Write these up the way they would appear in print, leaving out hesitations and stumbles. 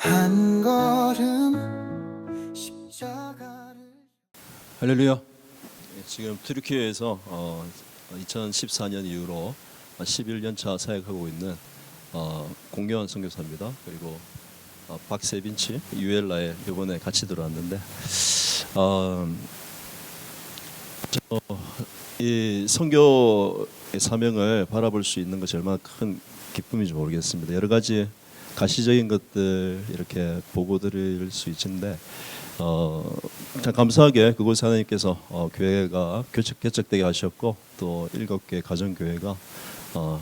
한 걸음 십자가를. 할렐루야. 지금 튀르키예에서 2014년 이후로 11년 차 사역하고 있는 공교환 선교사입니다. 그리고 박세빈치 유엘라에 이번에 같이 들어왔는데 이 선교의 사명을 바라볼 수 있는 것이 얼마나 큰 기쁨인지 모르겠습니다. 여러 가지 가시적인 것들 이렇게 보고 드릴 수 있는데 참 감사하게 그곳에 하나님께서 교회가 개척되게 하셨고 또 7개 가정교회가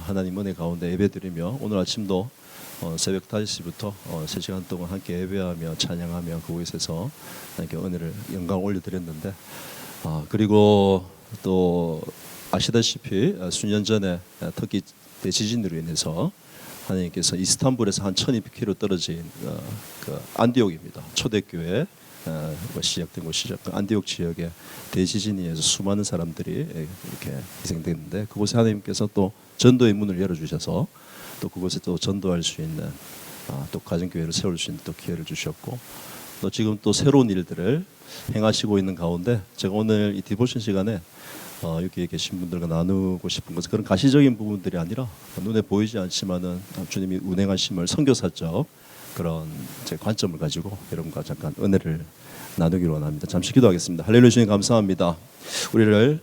하나님 은혜 가운데 예배드리며 오늘 아침도 새벽 5시부터 3시간 동안 함께 예배하며 찬양하며 그곳에서 하나님께 은혜를 영광 올려드렸는데 그리고 또 아시다시피 수년 전에 터키 대지진으로 인해서 하나님께서 이스탄불에서 한 1200km 떨어진 그 안디옥입니다. 초대교회 시작된 곳이죠. 그 안디옥 지역에 대지진에 의해서 수많은 사람들이 이렇게 희생됐는데 그곳에 하나님께서 또 전도의 문을 열어주셔서 또 그곳에 또 전도할 수 있는 또 가정교회를 세울 수 있는 또 기회를 주셨고 또 지금 또 새로운 일들을 행하시고 있는 가운데 제가 오늘 이 디보션 시간에 여기에 계신 분들과 나누고 싶은 것은 그런 가시적인 부분들이 아니라 눈에 보이지 않지만은 주님이 운행하심을 선교사적 그런 제 관점을 가지고 여러분과 잠깐 은혜를 나누기로 원합니다. 잠시 기도하겠습니다. 할렐루야. 주님 감사합니다. 우리를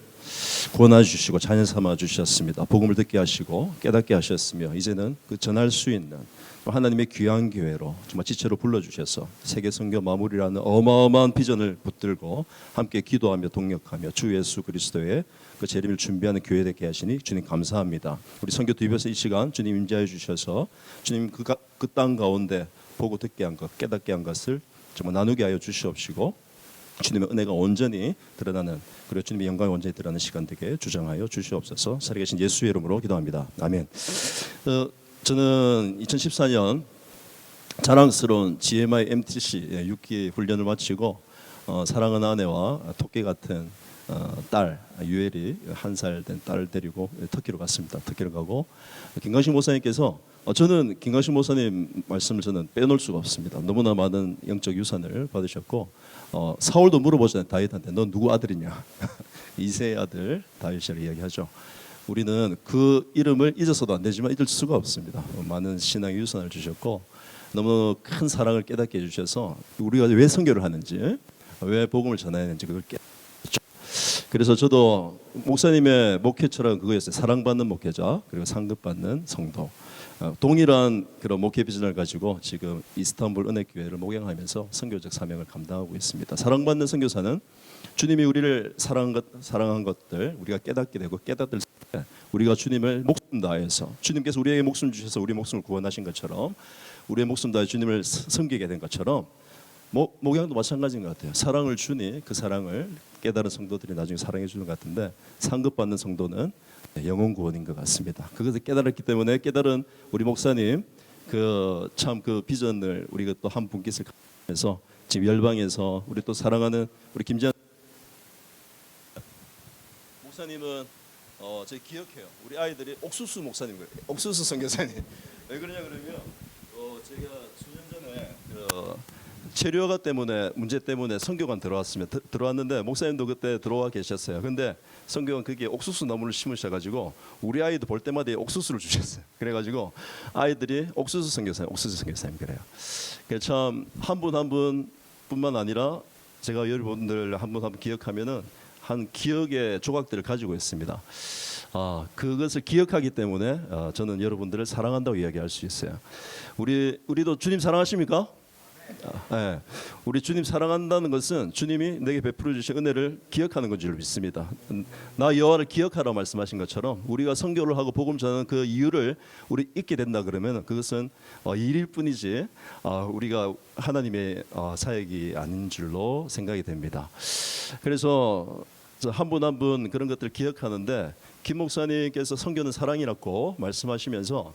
구원해 주시고 자녀 삼아 주셨습니다. 복음을 듣게 하시고 깨닫게 하셨으며 이제는 그 전할 수 있는 하나님의 귀한 교회로 정말 지체로 불러주셔서 세계 선교 마무리라는 어마어마한 비전을 붙들고 함께 기도하며 동역하며 주 예수 그리스도의 그 재림을 준비하는 교회 되게 하시니 주님 감사합니다. 우리 선교 뒤에서 이 시간 주님 임재해 주셔서 주님 그 땅 가운데 보고 듣게 한 것 깨닫게 한 것을 정말 나누게 하여 주시옵시고 주님의 은혜가 온전히 드러나는 그리고 주님의 영광이 온전히 드러나는 시간 되게 주장하여 주시옵소서. 살아계신 예수의 이름으로 기도합니다. 아멘. 저는 2014년 자랑스러운 GMI MTC 6기 훈련을 마치고 사랑하는 아내와 토끼 같은 딸 유엘이 1살 된 딸을 데리고 터키로 갔습니다. 터키로 가고 김광식 목사님께서 저는 김광식 목사님 말씀을 저는 빼놓을 수가 없습니다. 너무나 많은 영적 유산을 받으셨고 사울도 물어보잖아요. 다윗한테 너 누구 아들이냐. 이세의 아들 다윗이라고 이야기하죠. 우리는 그 이름을 잊어서도 안 되지만 잊을 수가 없습니다. 많은 신앙의 유산을 주셨고 너무 큰 사랑을 깨닫게 해주셔서 우리가 왜 선교를 하는지 왜 복음을 전해야 하는지 그걸 깨닫죠. 그래서 저도 목사님의 목회처럼 그거였어요. 사랑받는 목회자 그리고 상급받는 성도. 동일한 그런 목회 비전을 가지고 지금 이스탄불 은혜교회를 목양하면서 선교적 사명을 감당하고 있습니다. 사랑받는 선교사는 주님이 우리를 사랑한 것들 우리가 깨닫게 되고 깨닫을 때 우리가 주님을 목숨 다해서 주님께서 우리에게 목숨 주셔서 우리 목숨을 구원하신 것처럼 우리의 목숨 다해 주님을 섬기게 된 것처럼 목양도 마찬가지인 것 같아요. 사랑을 주니 그 사랑을 깨달은 성도들이 나중에 사랑해 주는 것 같은데 상급받는 성도는 영혼 구원인 것 같습니다. 그것을 깨달았기 때문에 깨달은 우리 목사님 그 참 그 비전을 우리가 또 한 분께서 해서 지금 열방에서 우리 또 사랑하는 우리 김지한 목사님은 제가 기억해요. 우리 아이들이 옥수수 목사님 그래요. 옥수수 선교사님. 왜 그러냐 그러면 제가 수년 전에 체류허가 때문에 문제 때문에 선교관 들어왔는데 목사님도 그때 들어와 계셨어요. 근데 선교관 그게 옥수수 나무를 심으셔가지고 우리 아이도 볼 때마다 옥수수를 주셨어요. 그래가지고 아이들이 옥수수 선교사님 그래요. 참 한 분 한 분뿐만 아니라 제가 여러분들 한 분 한 분 기억하면은 한 기억의 조각들을 가지고 있습니다. 그것을 기억하기 때문에 저는 여러분들을 사랑한다고 이야기할 수 있어요. 우리도 주님 사랑하십니까? 네. 우리 주님 사랑한다는 것은 주님이 내게 베풀어 주신 은혜를 기억하는 건 줄 믿습니다. 나 여호와를 기억하라 말씀하신 것처럼 우리가 선교를 하고 복음 전하는 그 이유를 우리 잊게 된다 그러면 그것은 일일 뿐이지 우리가 하나님의 사역이 아닌 줄로 생각이 됩니다. 그래서 한 분 한 분 그런 것들을 기억하는데 김 목사님께서 선교는 사랑이라고 말씀하시면서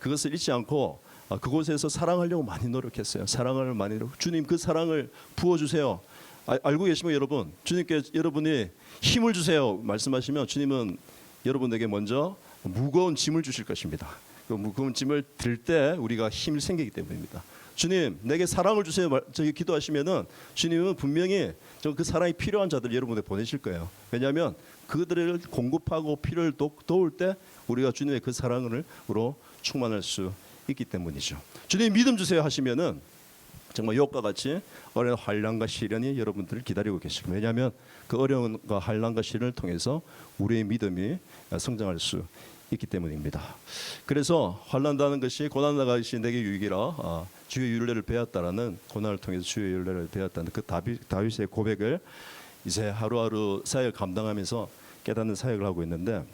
그것을 잊지 않고 그곳에서 사랑하려고 많이 노력했어요. 사랑을 많이 주님 그 사랑을 부어주세요. 알고 계시면 여러분 주님께 여러분이 힘을 주세요 말씀하시면 주님은 여러분에게 먼저 무거운 짐을 주실 것입니다. 그 무거운 짐을 들 때 우리가 힘이 생기기 때문입니다. 주님 내게 사랑을 주세요 저기 기도하시면은 주님은 분명히 그 사랑이 필요한 자들 여러분에게 보내실 거예요. 왜냐하면 그들을 공급하고 필요를 도울 때 우리가 주님의 그 사랑으로 충만할 수 있기 때문이죠. 주님 믿음 주세요 하시면은 정말 욥과 같이 어려운 환난과 시련이 여러분들을 기다리고 계시고, 왜냐하면 그 어려움과 환난과 시련을 통해서 우리의 믿음이 성장할 수 있기 때문입니다. 그래서 환난다는 것이 고난 나가 것이 내게 유익이라 주의 윤례를 배웠다라는, 고난을 통해서 주의 윤례를 배웠다는 그 다윗의 고백을 이제 하루하루 사역을 감당하면서 깨닫는 사역을 하고 있는데,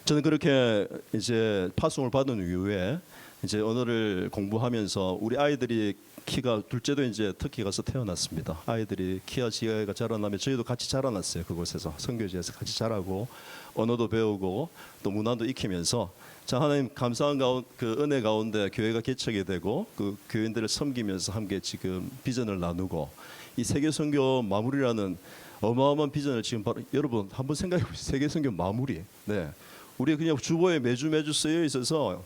저는 그렇게 이제 파송을 받은 이후에 이제 언어를 공부하면서 우리 아이들이 키가, 둘째도 이제 터키 가서 태어났습니다. 아이들이 키와 지혜가 자라나면 저희도 같이 자라났어요. 그곳에서 선교지에서 같이 자라고 언어도 배우고 또 문화도 익히면서, 자 하나님 감사한 그 은혜 가운데 교회가 개척이 되고 그 교인들을 섬기면서 함께 지금 비전을 나누고 이 세계 선교 마무리라는 어마어마한 비전을 지금 바로 여러분 한번 생각해 보세요. 세계 선교 마무리. 네. 우리 그냥 주보에 매주 쓰여 있어서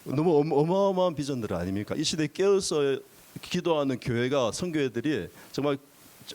너무 어마어마한 비전들 아닙니까? 이 시대에 깨어서 기도하는 교회가, 선교회들이 정말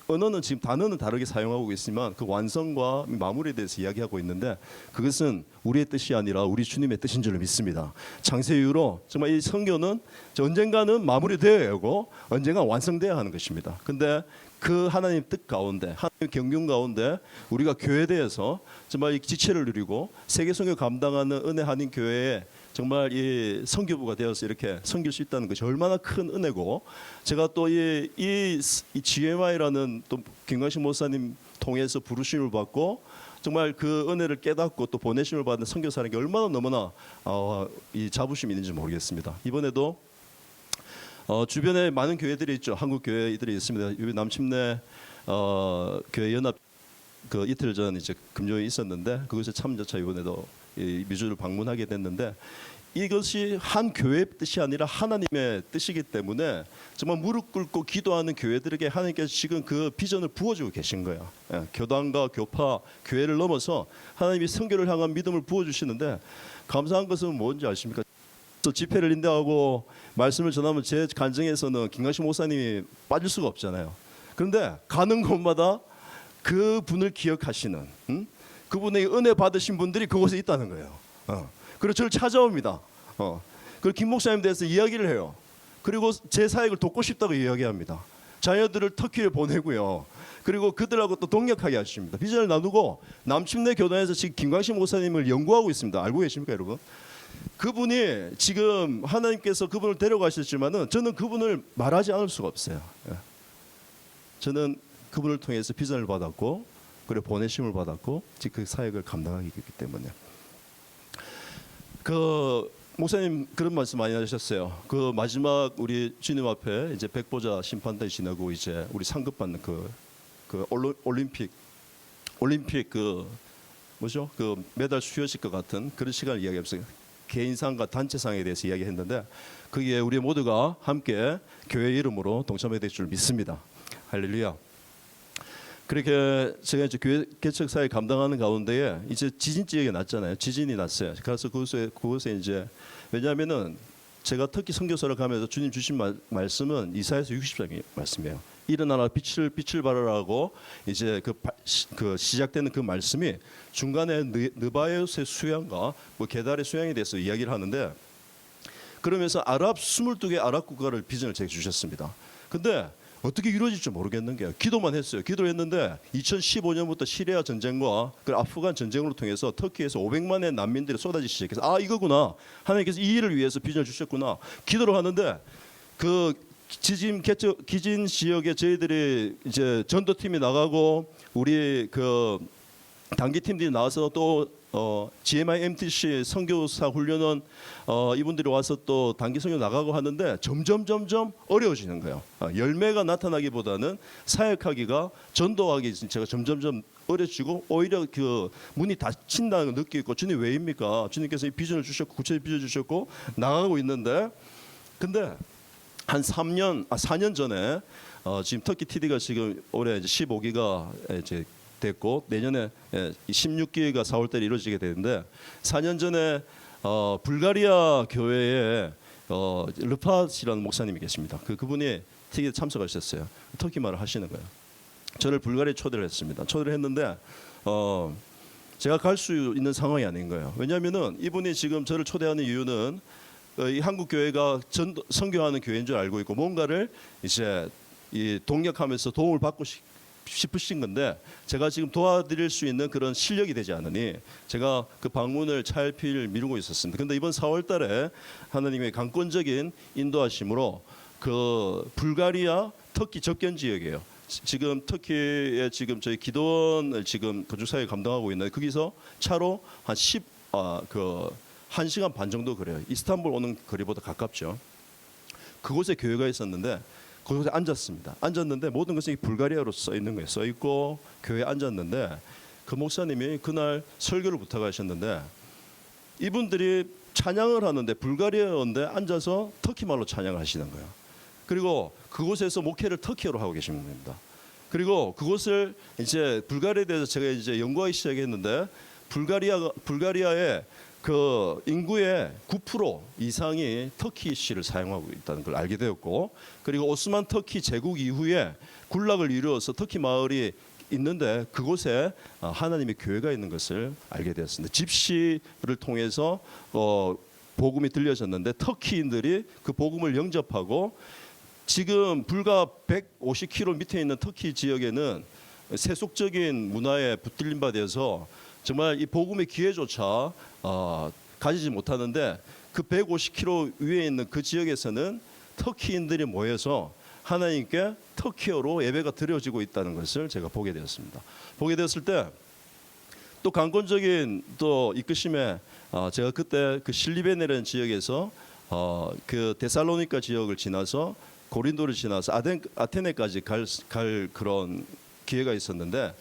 언어는 지금 단어는 다르게 사용하고 있지만 그 완성과 마무리에 대해서 이야기하고 있는데, 그것은 우리의 뜻이 아니라 우리 주님의 뜻인 줄 믿습니다. 창세 이후로 정말 이 선교는 언젠가는 마무리되어야 하고 언젠가 완성되어야 하는 것입니다. 근데 그 하나님 뜻 가운데, 하나님 경륜 가운데 우리가 교회대에서 정말 이 지체를 누리고 세계 선교 감당하는 은혜 한인 교회에 정말 이 선교부가 되어서 이렇게 섬길 수 있다는 것이 얼마나 큰 은혜고, 제가 또 이 GMI라는 또 김광식 목사님 통해서 부르심을 받고 정말 그 은혜를 깨닫고 또 보내심을 받는 선교사에게 얼마나 너무나 이 자부심이 있는지 모르겠습니다. 이번에도 주변에 많은 교회들이 있죠. 한국 교회들이 있습니다. 남침내 교회 연합 그 이틀 전 이제 금요일에 있었는데 그것에 참여차 이번에도 미주를 방문하게 됐는데, 이것이 한 교회의 뜻이 아니라 하나님의 뜻이기 때문에 정말 무릎 꿇고 기도하는 교회들에게 하나님께서 지금 그 비전을 부어주고 계신 거예요. 교단과 교파, 교회를 넘어서 하나님이 선교를 향한 믿음을 부어주시는데, 감사한 것은 뭔지 아십니까? 또 집회를 인도하고 말씀을 전하면 제 간증에서는 김광식 목사님이 빠질 수가 없잖아요. 그런데 가는 곳마다 그 분을 기억하시는, 그분의 은혜 받으신 분들이 그곳에 있다는 거예요. 그리고 저를 찾아옵니다. 그리고 김 목사님 대해서 이야기를 해요. 그리고 제 사역을 돕고 싶다고 이야기합니다. 자녀들을 터키에 보내고요. 그리고 그들하고 또 동역하게 하십니다. 비전을 나누고 남침내 교단에서 지금 김광식 목사님을 연구하고 있습니다. 알고 계십니까, 여러분? 그분이 지금 하나님께서 그분을 데려가셨지만은 저는 그분을 말하지 않을 수가 없어요. 저는 그분을 통해서 비전을 받았고 그리고 보내심을 받았고 지금 그 사역을 감당하기 때문에. 그 목사님 그런 말씀 많이 하셨어요. 그 마지막 우리 주님 앞에 이제 백보자 심판대 지나고 이제 우리 상급 받는 그 올림픽 그 뭐죠? 그 메달 수여식 것 같은 그런 시간을 이야기했어요. 개인상과 단체상에 대해서 이야기했는데 거기에 우리 모두가 함께 교회 이름으로 동참해야 될 줄 믿습니다. 할렐루야. 그렇게 제가 이제 교회 개척 사회 감당하는 가운데에 이제 지진 지역에 났잖아요. 지진이 났어요. 그래서 그곳에 이제, 왜냐하면은 제가 터키 선교사를 가면서 주님 주신 말씀은 이사야서 60장의 말씀이에요. 일어나라 빛을 발하라고 이제 그 시작되는 그 말씀이 중간에 느바요스의 수양과 뭐 게달의 수양에 대해서 이야기를 하는데, 그러면서 22개 아랍 국가를 비전을 제게 주셨습니다. 근데 어떻게 이루어질지 모르겠는 게 기도만 했어요. 기도했는데 2015년부터 시리아 전쟁과 그 아프간 전쟁으로 통해서 터키에서 500만의 난민들이 쏟아지기 시작해서 이거구나. 하나님께서 이 일을 위해서 비전을 주셨구나. 기도를 하는데 그 지진 지역에 저희들이 이제 전도팀이 나가고 우리 그 단기팀들이 나와서 또 GMI MTC 선교사 훈련원 이분들이 와서 또 단기 선교 나가고 하는데 점점 어려워지는 거예요. 열매가 나타나기보다는 사역하기가, 전도하기 제가 점점 어려지고 오히려 그 문이 닫힌다는 걸 느끼고, 주님 왜입니까? 주님께서 이 비전을 주셨고 구체적 비전 주셨고 나가고 있는데, 근데 한 4년 전에 지금 터키 TD가 지금 올해 이제 15기가 이제 됐고 내년에 16기가 4월달에 이루어지게 되는데, 4년 전에 불가리아 교회에 르팟이라는 목사님이 계십니다. 그분이 특히 참석하셨어요. 터키 말을 하시는 거예요. 저를 불가리아에 초대를 했습니다. 초대를 했는데 제가 갈 수 있는 상황이 아닌 거예요. 왜냐하면은 이분이 지금 저를 초대하는 이유는 이 한국 교회가 선교하는 교회인 줄 알고 있고 뭔가를 이제 이 동력하면서 도움을 받고 싶으신 건데 제가 지금 도와드릴 수 있는 그런 실력이 되지 않으니 제가 그 방문을 차일피일 미루고 있었습니다. 근데 이번 4월달에 하나님의 강권적인 인도하심으로 그 불가리아 터키 접견 지역이에요. 지금 터키에 지금 저희 기도원을 지금 건축사에 감당하고 있는데 거기서 차로 한 1시간 반 정도 그래요. 이스탄불 오는 거리보다 가깝죠. 그곳에 교회가 있었는데 그곳에 앉았습니다. 앉았는데 모든 것이 불가리아로 써 있는 거예요. 써 있고 교회에 앉았는데 그 목사님이 그날 설교를 부탁하셨는데 이분들이 찬양을 하는데 불가리아어인데 앉아서 터키 말로 찬양을 하시는 거예요. 그리고 그곳에서 목회를 터키어로 하고 계시는 겁니다. 그리고 그곳을 이제 불가리아에 대해서 제가 이제 연구하기 시작했는데 불가리아의 그 인구의 9% 이상이 터키시를 사용하고 있다는 걸 알게 되었고, 그리고 오스만 터키 제국 이후에 군락을 이루어서 터키 마을이 있는데 그곳에 하나님의 교회가 있는 것을 알게 되었습니다. 집시를 통해서 복음이 들려졌는데 터키인들이 그 복음을 영접하고 지금 불과 150km 밑에 있는 터키 지역에는 세속적인 문화에 붙들림 바 되어서 정말 이 복음의 기회조차 가지지 못하는데 그 150km 위에 있는 그 지역에서는 터키인들이 모여서 하나님께 터키어로 예배가 드려지고 있다는 것을 제가 보게 되었습니다. 보게 되었을 때 또 강권적인 또 이끄심에 제가 그때 그 실리베네라는 지역에서 그 데살로니가 지역을 지나서 고린도를 지나서 아테네까지 갈 그런 기회가 있었는데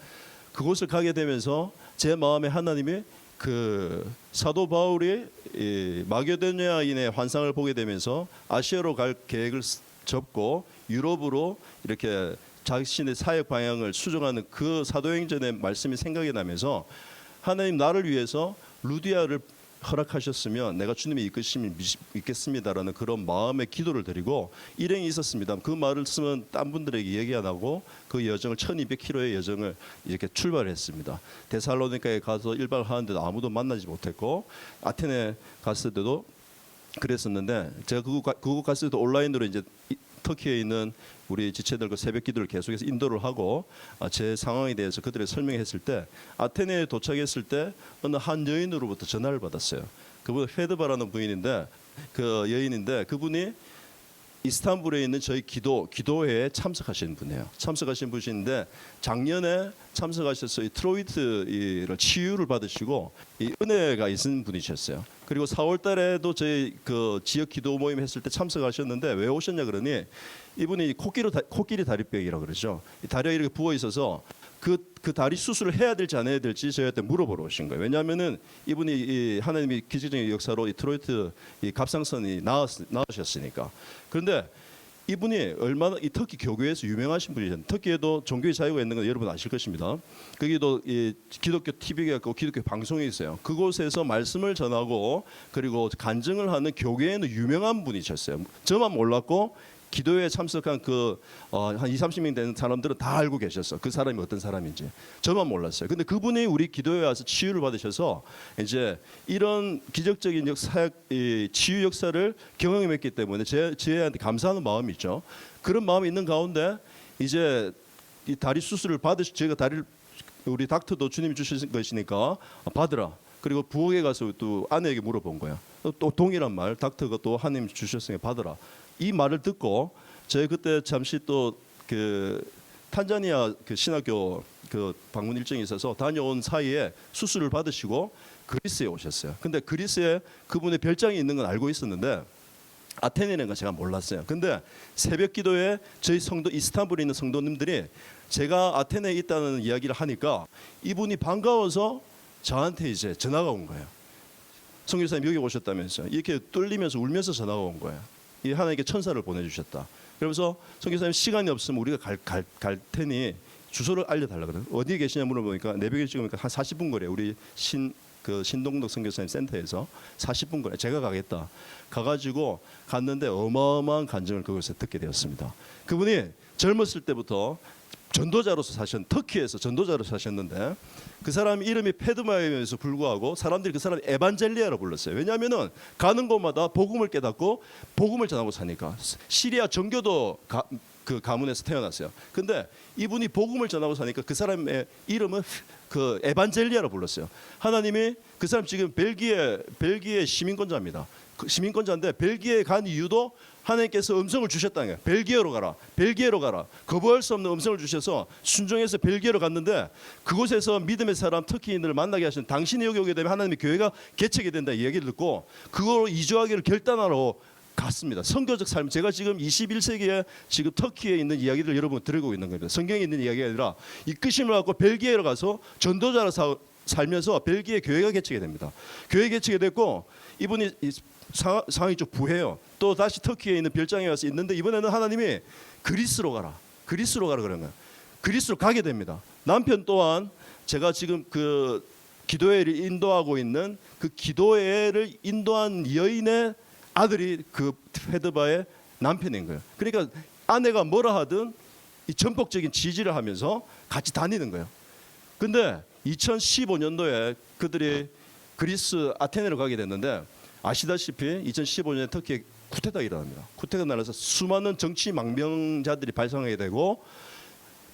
그곳을 가게 되면서 제 마음에 하나님이 그 사도 바울이 이 마게도니아인의 환상을 보게 되면서 아시아로 갈 계획을 접고 유럽으로 이렇게 자신의 사역 방향을 수정하는 그 사도행전의 말씀이 생각이 나면서 하나님 나를 위해서 루디아를 허락하셨으면 내가 주님의 이끄심이 있겠습니다라는 그런 마음의 기도를 드리고 일행이 있었습니다. 그 말씀은 딴 분들에게 얘기 안 하고 그 여정을 1200km의 여정을 이렇게 출발했습니다. 데살로니카에 가서 1박을 하는데도 아무도 만나지 못했고 아테네 갔을 때도 그랬었는데 제가 그곳 갔을 때 온라인으로 이제 터키에 있는 우리 지체들과 새벽 기도를 계속해서 인도를 하고 제 상황에 대해서 그들에게 설명했을 때 아테네에 도착했을 때 어느 한 여인으로부터 전화를 받았어요. 그분 페드바라는 부인인데 그 여인인데 그분이 이스탄불에 있는 저희 기도회에 참석하신 분이에요. 참석하신 분인데 작년에 참석하셔서 이 트로이트를 치유를 받으시고 이 은혜가 있는 분이셨어요. 그리고 4월달에도 저희 그 지역 기도 모임 했을 때 참석하셨는데 왜 오셨냐 그러니 이분이 코끼리 다리병이라고 그러죠. 이 다리가 이렇게 부어 있어서 그 다리 수술을 해야 될지 안 해야 될지 저희한테 물어보러 오신 거예요. 왜냐하면은 이분이 이 하나님의 기적적인 역사로 이 트로이트 이 갑상선이 나으셨으니까. 그런데 이분이 얼마나 이 터키 교회에서 유명하신 분이셨는데 터키에도 종교의 자유가 있는 건 여러분 아실 것입니다. 거기도 이 기독교 TV가 있고 기독교 방송이 있어요. 그곳에서 말씀을 전하고 그리고 간증을 하는 교회에는 유명한 분이셨어요. 저만 몰랐고 기도회에 참석한 한 20-30명 되는 사람들은 다 알고 계셨어. 그 사람이 어떤 사람인지. 저만 몰랐어요. 근데 그분이 우리 기도회에 와서 치유를 받으셔서 이제 이런 기적적인 치유 역사를 경험했기 때문에 제한테 감사하는 마음이 있죠. 그런 마음이 있는 가운데 이제 이 다리 수술을 제가 다리를 우리 닥터도 주님이 주신 것이니까 받으라. 그리고 부엌에 가서 또 아내에게 물어본 거야. 또 동일한 말, 닥터가 또 하나님 주셨으니 받으라. 이 말을 듣고 저희 그때 잠시 또 그 탄자니아 그 신학교 그 방문 일정이 있어서 다녀온 사이에 수술을 받으시고 그리스에 오셨어요. 근데 그리스에 그분의 별장이 있는 건 알고 있었는데 아테네는 건 제가 몰랐어요. 근데 새벽 기도에 저희 성도 이스탄불에 있는 성도님들이 제가 아테네에 있다는 이야기를 하니까 이분이 반가워서 저한테 이제 전화가 온 거예요. 성교사님 여기 오셨다면서요. 이렇게 떨리면서 울면서 전화가 온 거예요. 이 하나님께 천사를 보내주셨다. 그러면서 성교사님 시간이 없으면 우리가 갈 테니 주소를 알려달라 그래요. 어디에 계시냐 물어보니까 내벽에 찍으니까 한 40분 거리에 우리 그 신동덕 선교사님 센터에서 40분 거리 제가 가겠다. 가가지고 갔는데 어마어마한 간증을 그곳에서 듣게 되었습니다. 그분이 젊었을 때부터 전도자로서 터키에서 전도자로 사셨는데 그 사람 이름이 페드마임에서 불구하고 사람들이 그 사람 에반젤리아로 불렀어요. 왜냐하면은 가는 곳마다 복음을 깨닫고 복음을 전하고 사니까. 시리아 정교도 그 가문에서 태어났어요. 근데 이분이 복음을 전하고 사니까 그 사람의 이름은 그 에반젤리아로 불렀어요. 하나님이 그 사람 지금 벨기에 시민권자입니다. 그 시민권자인데 벨기에에 간 이유도 하나님께서 음성을 주셨다는 거예요. 벨기에로 가라. 벨기에로 가라. 거부할 수 없는 음성을 주셔서 순종해서 벨기에로 갔는데 그곳에서 믿음의 사람 터키인들을 만나게 하신 당신이 여기 오게 되면 하나님의 교회가 개척이 된다 이 얘기를 듣고 그거로 이주하기를 결단하러 갔습니다. 선교적 삶. 제가 지금 21세기에 지금 터키에 있는 이야기를 여러분 들고 있는 겁니다. 성경에 있는 이야기가 아니라 이끄심을 갖고 벨기에로 가서 전도자로 살면서 벨기에 교회가 개척이 됩니다. 교회 개척이 됐고 이분이 상황이 좀 부해요. 또 다시 터키에 있는 별장에 와서 있는데 이번에는 하나님이 그리스로 가라. 그리스로 가라 그런 거예요. 그리스로 가게 됩니다. 남편 또한 제가 지금 그 기도회를 인도하고 있는 그 기도회를 인도한 여인의 아들이 그 페드바의 남편인 거예요. 그러니까 아내가 뭐라 하든 이 전폭적인 지지를 하면서 같이 다니는 거예요. 근데 2015년도에 그들이 그리스 아테네로 가게 됐는데 아시다시피 2015년에 터키에 쿠데타가 일어납니다. 쿠데타가 날아서 수많은 정치 망명자들이 발생하게 되고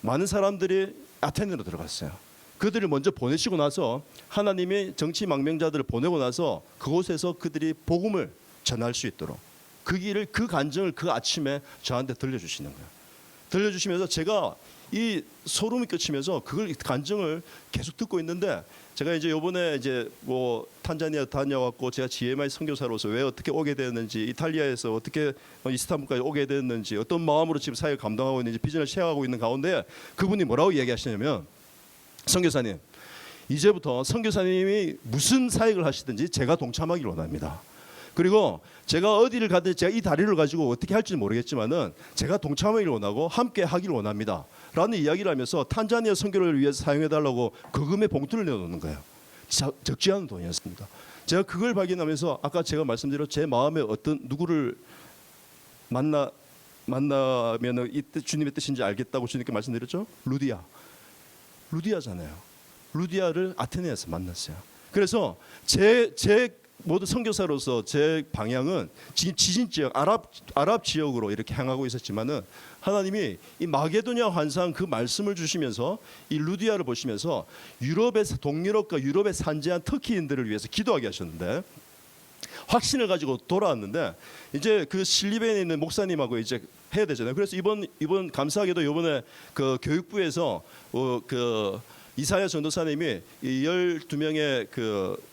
많은 사람들이 아테네로 들어갔어요. 그들을 먼저 보내시고 나서 하나님이 정치 망명자들을 보내고 나서 그곳에서 그들이 복음을 전할 수 있도록 그 길을 그 간증을 그 아침에 저한테 들려주시는 거예요. 들려주시면서 제가 이 소름이 끼치면서 그걸 간증을 계속 듣고 있는데 제가 이제 요번에 이제 뭐 탄자니아 다녀왔고 제가 GMI 선교사로서 왜 어떻게 오게 되었는지 이탈리아에서 어떻게 이스탄불까지 오게 되었는지 어떤 마음으로 지금 사역을 감당하고 있는지 비전을 쉐어하고 있는 가운데 그분이 뭐라고 얘기하시냐면 선교사님 이제부터 선교사님이 무슨 사역을 하시든지 제가 동참하기를 원합니다. 그리고 제가 어디를 가든지 제가 이 다리를 가지고 어떻게 할지 모르겠지만은 제가 동참하기를 원하고 함께 하기를 원합니다. 라는 이야기를 하면서 탄자니아 선교를 위해서 사용해달라고 거금의 봉투를 내놓는 거예요. 적지 않은 돈이었습니다. 제가 그걸 발견하면서 아까 제가 말씀드린 제 마음에 어떤 누구를 만나면 이때 주님의 뜻인지 알겠다고 주님께 말씀드렸죠. 루디아잖아요. 루디아를 아테네에서 만났어요. 그래서 제 모두 선교사로서 제 방향은 지금 지진 지역 아랍 지역으로 이렇게 향하고 있었지만은 하나님이 이 마게도냐 환상 그 말씀을 주시면서 이 루디아를 보시면서 동유럽과 유럽에 산재한 터키인들을 위해서 기도하게 하셨는데 확신을 가지고 돌아왔는데 이제 그 실리벤에 있는 목사님하고 이제 해야 되잖아요. 그래서 이번 감사하게도 이번에 그 교육부에서 그 이사야 전도사님이 이 12명의 그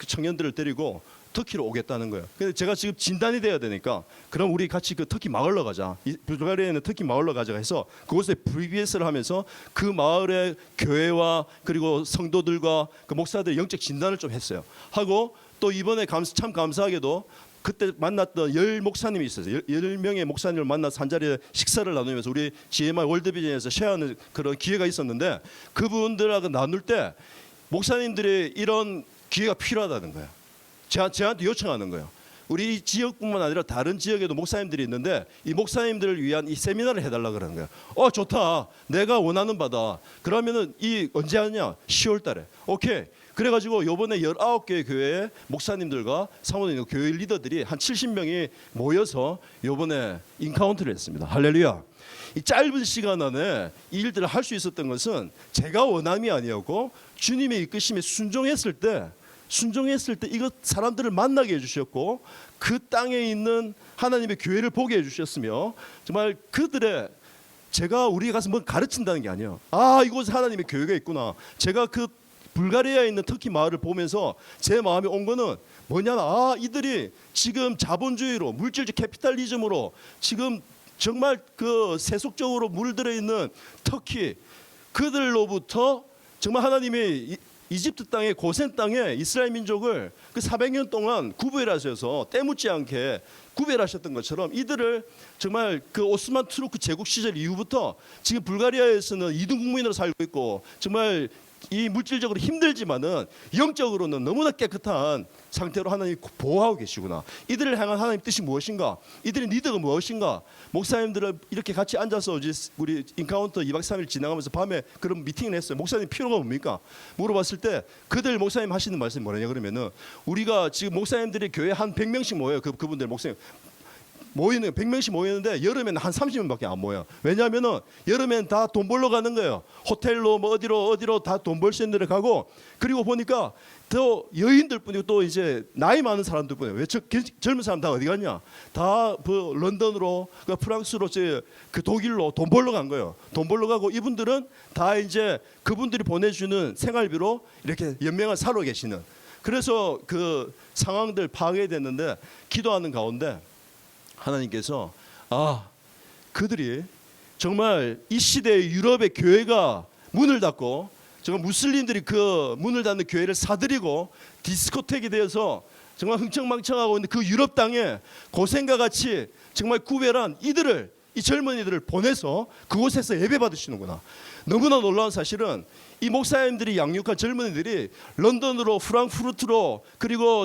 청년들을 데리고 터키로 오겠다는 거예요. 근데 제가 지금 진단이 돼야 되니까 그럼 우리 같이 그 터키 마을로 가자. 불가리아에 있는 터키 마을로 가자 해서 그곳에 VBS를 하면서 그 마을의 교회와 그리고 성도들과 그 목사들의 영적 진단을 좀 했어요. 하고 또 이번에 참 감사하게도 그때 만났던 10목사님이 있었어요. 10명의 목사님을 만나서 한 자리에 식사를 나누면서 우리 GMI 월드비전에서 쉐어하는 그런 기회가 있었는데 그분들하고 나눌 때 목사님들이 이런 기회가 필요하다는 거예요. 저한테 요청하는 거예요. 우리 지역뿐만 아니라 다른 지역에도 목사님들이 있는데 이 목사님들을 위한 이 세미나를 해달라 그러는 거예요. 좋다. 내가 원하는 바다. 그러면은 이 언제 하냐? 10월 달에. 오케이. 그래가지고 요번에 19개의 교회의 목사님들과 사모님 교회 리더들이 한 70명이 모여서 요번에 인카운트를 했습니다. 할렐루야. 이 짧은 시간 안에 이 일들을 할 수 있었던 것은 제가 원함이 아니었고 주님의 이끄심에 순종했을 때 이것 사람들을 만나게 해주셨고 그 땅에 있는 하나님의 교회를 보게 해주셨으며 정말 그들의 우리가 가서 뭐 가르친다는 게 아니에요. 이곳에 하나님의 교회가 있구나. 제가 그 불가리아에 있는 터키 마을을 보면서 제 마음에 온 거는 뭐냐면 이들이 지금 자본주의로 물질적 캐피탈리즘으로 지금 정말 그 세속적으로 물들어 있는 터키 그들로부터 정말 하나님이 이집트 땅에 고센 땅에 이스라엘 민족을 그 400년 동안 구별하셔서 때묻지 않게 구별하셨던 것처럼 이들을 정말 그 오스만 투르크 제국 시절 이후부터 지금 불가리아에서는 2등 국민으로 살고 있고 정말 이 물질적으로 힘들지만은 영적으로는 너무나 깨끗한 상태로 하나님이 보호하고 계시구나. 이들을 향한 하나님 뜻이 무엇인가? 이들의 리더가 무엇인가? 목사님들을 이렇게 같이 앉아서 이제 우리 인카운터 2박 3일 진행하면서 밤에 그런 미팅을 했어요. 목사님 필요가 뭡니까? 물어봤을 때 그들 목사님 하시는 말씀이 뭐냐 그러면은 우리가 지금 목사님들이 교회 한 100명씩 모여요. 그분들 목사님 모이는 100명씩 모이는데 여름에는 한 30명밖에 안 모여. 왜냐하면은 여름엔 다 돈 벌러 가는 거예요. 호텔로 뭐 어디로 다 돈 벌 수 있는 데를 가고, 그리고 보니까 더 여인들 뿐이고 또 이제 나이 많은 사람들 뿐이에요. 왜 젊은 사람 다 어디 갔냐? 다 그 런던으로, 그 프랑스로, 그 독일로 돈 벌러 간 거예요. 돈 벌러 가고 이분들은 다 이제 그분들이 보내주는 생활비로 이렇게 연명을 살고 계시는. 그래서 그 상황들 파악해야 됐는데 기도하는 가운데 하나님께서 그들이 정말 이 시대의 유럽의 교회가 문을 닫고 정말 무슬림들이 그 문을 닫는 교회를 사들이고 디스코텍이 되어서 정말 흥청망청하고 있는 그 유럽 땅에 고생과 같이 정말 구별한 이들을, 이 젊은이들을 보내서 그곳에서 예배 받으시는구나. 너무나 놀라운 사실은 이 목사님들이 양육한 젊은이들이 런던으로, 프랑크푸르트로, 그리고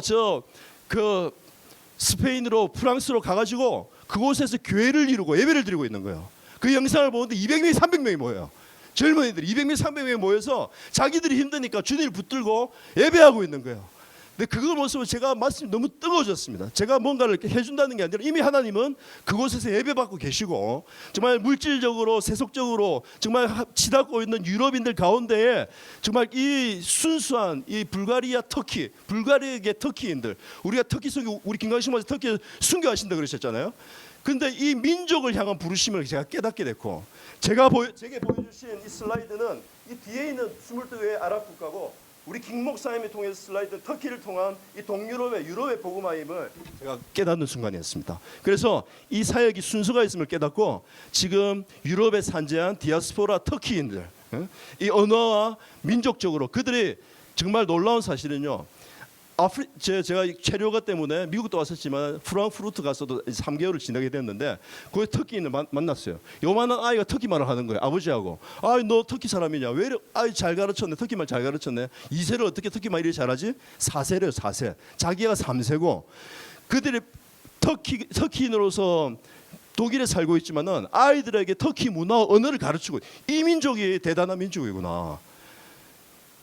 스페인으로, 프랑스로 가가지고 그곳에서 교회를 이루고 예배를 드리고 있는 거예요. 그 영상을 보는데 200명, 300명이 모여요. 젊은이들이 200명, 300명이 모여서 자기들이 힘드니까 주님을 붙들고 예배하고 있는 거예요. 근데 그걸 모습을 제가 말씀이 너무 뜨거워졌습니다. 제가 뭔가를 이렇게 해준다는 게 아니라 이미 하나님은 그곳에서 예배받고 계시고 정말 물질적으로, 세속적으로 정말 치닫고 있는 유럽인들 가운데에 정말 이 순수한 이 불가리아계 터키인들, 우리가 터키 선교, 우리 김광식 목사 터키 순교하신다 그러셨잖아요. 근데 이 민족을 향한 부르심을 제가 깨닫게 됐고, 제게 보여주신 이 슬라이드는 이 뒤에 있는 22개의 아랍 국가고, 우리 김 목사님이 통해서 슬라이드 터키를 통한 이 유럽의 복음화임을 제가 깨닫는 순간이었습니다. 그래서 이 사역이 순서가 있음을 깨닫고 지금 유럽에 산재한 디아스포라 터키인들, 이 언어와 민족적으로 그들이 정말 놀라운 사실은요. 제가 체류가 때문에 미국도 왔었지만 프랑크푸르트 가서도 3개월을 지내게 됐는데 거기 터키인을 만났어요. 요만한 아이가 터키말을 하는 거예요. 아버지하고. 너 터키 사람이냐? 왜 이래? 잘 가르쳤네. 터키말 잘 가르쳤네. 2세를 어떻게 터키말 이렇게 잘하지? 4세래요. 4세. 자기가 3세고 그들이 터키인으로서 독일에 살고 있지만은 아이들에게 터키 문화와 언어를 가르치고, 이 민족이 대단한 민족이구나.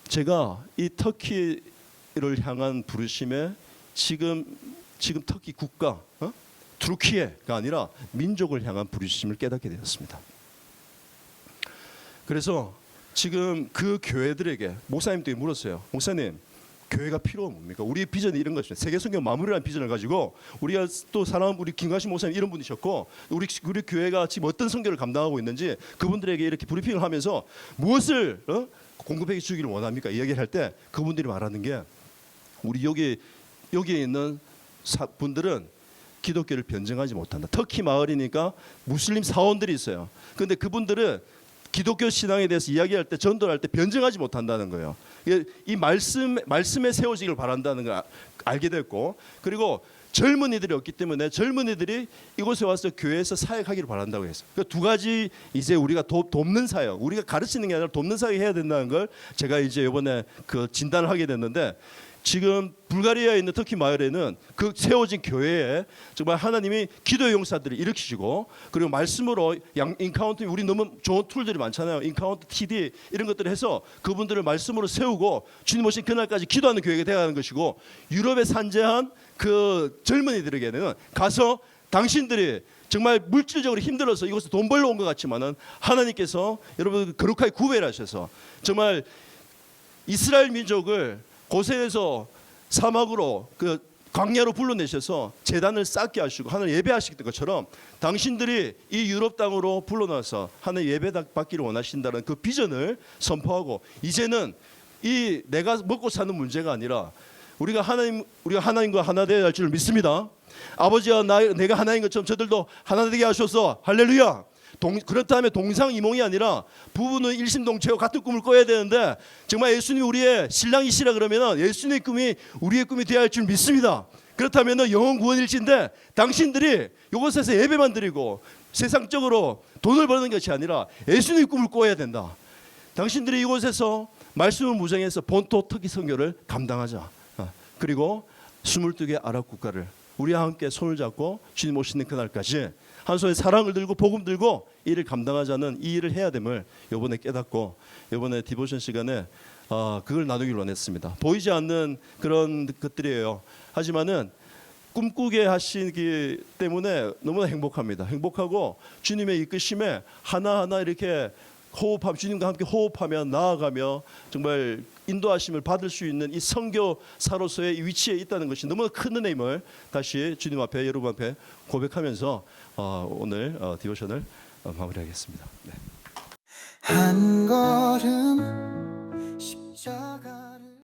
제가 이 터키 를 향한 부르심에 지금 터키 국가, 투르키예가 아니라 민족을 향한 부르심을 깨닫게 되었습니다. 그래서 지금 그 교회들에게 목사님들이 물었어요. 목사님, 교회가 필요가 뭡니까? 우리의 비전이 이런 것입니다. 세계 성경 마무리라는 비전을 가지고 우리가 또 사람, 우리 김광식 목사님 이런 분이셨고, 우리 교회가 지금 어떤 선교를 감당하고 있는지 그분들에게 이렇게 브리핑을 하면서 무엇을 공급해 주기를 원합니까? 이야기를 할 때 그분들이 말하는 게, 우리 여기에 있는 분들은 기독교를 변증하지 못한다. 터키 마을이니까 무슬림 사원들이 있어요. 그런데 그분들은 기독교 신앙에 대해서 이야기할 때, 전도할 때 변증하지 못한다는 거예요. 이 말씀에 세워지길 바란다는 걸 알게 됐고, 그리고 젊은이들이 없기 때문에 젊은이들이 이곳에 와서 교회에서 사역하기를 바란다고 했어요. 그러니까 두 가지 이제 우리가 돕는 사역, 우리가 가르치는 게 아니라 돕는 사역 해야 된다는 걸 제가 이제 이번에 그 진단을 하게 됐는데, 지금 불가리아에 있는 터키 마을에는 그 세워진 교회에 정말 하나님이 기도의 용사들을 일으키시고, 그리고 말씀으로 인카운터, 우리 너무 좋은 툴들이 많잖아요. 인카운터 TD 이런 것들을 해서 그분들을 말씀으로 세우고 주님 오신 그날까지 기도하는 교회가 되어가는 것이고, 유럽에 산재한 그 젊은이들에게는 가서 당신들이 정말 물질적으로 힘들어서 이곳에 돈 벌러 온 것 같지만은 하나님께서 여러분 거룩하게 구별하셔서 정말 이스라엘 민족을 고센에서 사막으로 그 광야로 불러내셔서 제단을 쌓게 하시고 하나님 예배하시던 것처럼 당신들이 이 유럽 땅으로 불러나서 하나님 예배 받기를 원하신다는 그 비전을 선포하고, 이제는 이 내가 먹고 사는 문제가 아니라 우리가 하나님과 하나 되어야 할 줄 믿습니다. 아버지와 내가 하나인 것처럼 저들도 하나 되게 하셔서 할렐루야. 그렇다면 동상이몽이 아니라 부부는 일심동체와 같은 꿈을 꿔야 되는데, 정말 예수님이 우리의 신랑이시라 그러면 예수님의 꿈이 우리의 꿈이 되어야 할 줄 믿습니다. 그렇다면 영혼 구원일진데 당신들이 이곳에서 예배만 드리고 세상적으로 돈을 버는 것이 아니라 예수님의 꿈을 꿔야 된다. 당신들이 이곳에서 말씀을 무장해서 본토 특기 선교를 감당하자. 그리고 22개 아랍 국가를 우리와 함께 손을 잡고 주님 오시는 그날까지 한 손에 사랑을 들고 복음 들고 일을 감당하자는 이 일을 해야 됨을 이번에 깨닫고 이번에 디보션 시간에 그걸 나누길 원했습니다. 보이지 않는 그런 것들이에요. 하지만은 꿈꾸게 하시기 때문에 너무나 행복합니다. 행복하고 주님의 이끄심에 하나하나 이렇게 주님과 함께 호흡하며 나아가며 정말 인도하심을 받을 수 있는 이 선교사로서의 위치에 있다는 것이 너무나 큰 은혜임을 다시 주님 앞에 여러분 앞에 고백하면서 오늘 디보션을 마무리하겠습니다. 네. 한 걸음 십자가